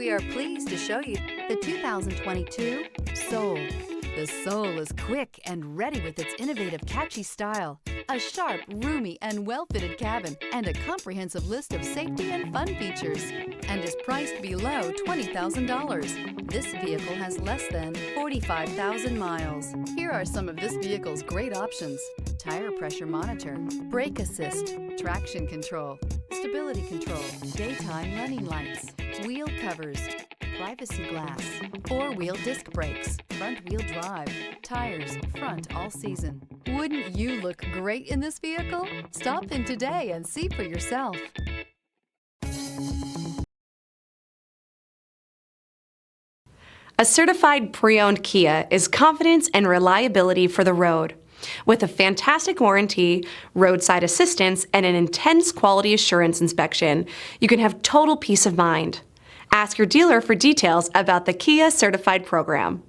We are pleased to show you the 2022 Soul. The Soul is quick and ready with its innovative, catchy style, a sharp, roomy, and well-fitted cabin, and a comprehensive list of safety and fun features, and is priced below $20,000. This vehicle has less than 45,000 miles. Here are some of this vehicle's great options: tire pressure monitor, brake assist, traction control, stability control, daytime running lights, wheel covers, privacy glass, four-wheel disc brakes, front-wheel drive, tires, front all season. Wouldn't you look great in this vehicle? Stop in today and see for yourself. A certified pre-owned Kia is confidence and reliability for the road. With a fantastic warranty, roadside assistance, and an intense quality assurance inspection, you can have total peace of mind. Ask your dealer for details about the Kia Certified program.